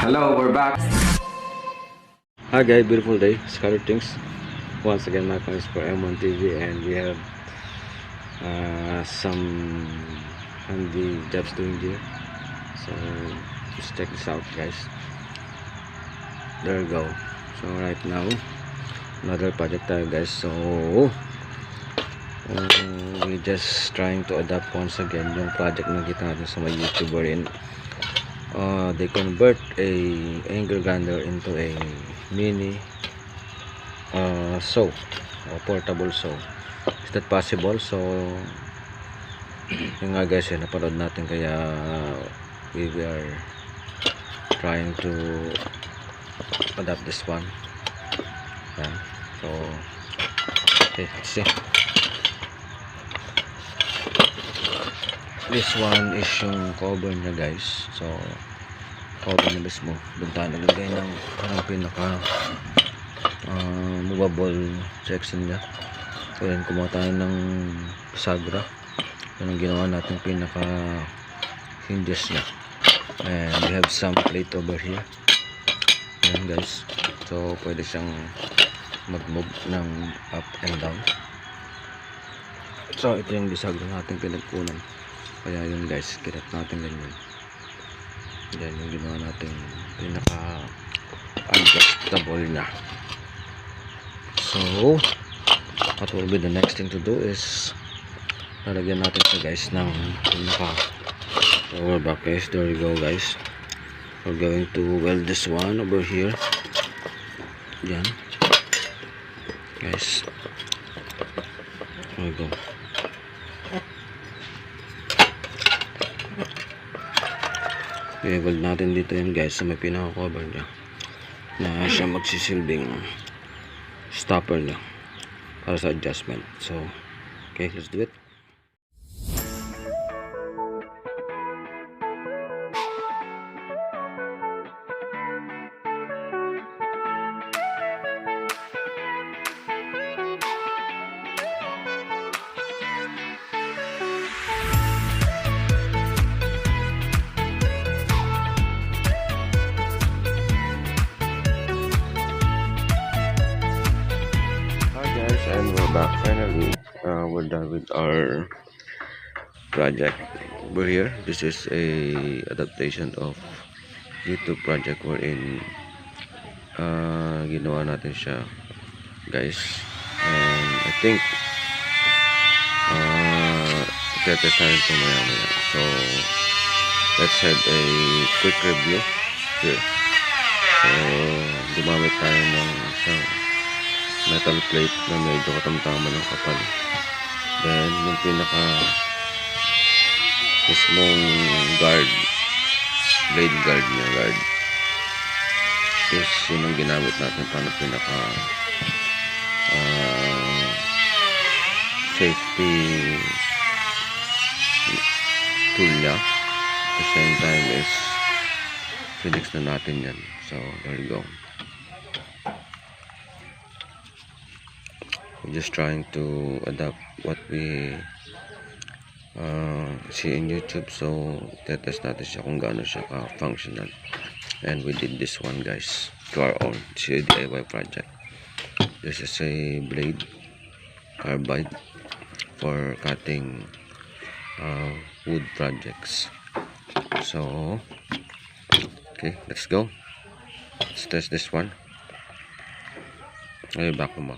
Hello, we're back. Hi guys, beautiful day, Scarlet Things. Once again, my is for EMWAN TV, and we have some handy jobs doing here. So just check this out, guys. There we go. So right now, another project tayo, guys. So we just trying to adapt once again yung project na kita natin sa mga YouTuber in. They convert a angle grinder into a mini saw or portable saw. Is that possible? So yun nga guys, napanood natin, kaya we are trying to adapt this one. Yan. So okay, let's see. This one is yung cover niya, guys. So cover niya mismo, doon tayo nalagay ng pinaka movable section niya. So yan, kumuha tayo ng sagra. Yan ang ginawa natin pinaka hinges niya. And we have some plate over here. Yan guys, so pwede siyang mag move ng up and down. So ito yung bisagra natin pinagkunan. Kaya yun guys, kinat natin ganyan. Yan yung ginawa natin pinaka adjustable na. So what will be the next thing to do is lalagyan natin siya guys ng pinaka over back, guys. There we go guys. We're going to weld this one over here. Yan guys, there we go. I-weld natin dito yan guys sa may pinaka cover niya na siya magsisilbing stopper niya para sa adjustment. So okay, let's do it. And we're back finally. We're done with our project. We're here. This is a adaptation of YouTube project wherein ginawa natin siya guys, and I think itetest natin ito maya maya. So let's have a quick review here. So gumamit tayo ng isang metal plate na medyo katamtaman ng kapal. Then yung pinaka mismong guard, blade guard niya, is yun ang ginamit natin para pinaka safety tool niya. At the same time is finish na natin yan. So there you go. Just trying to adapt what we see in YouTube. So tetest natin siya kung gaano siya ka-functional, and we did this one guys to our own. It's a DIY project. This is a blade carbide for cutting wood projects. So okay, let's go. Let's test this one. Ay, back mo.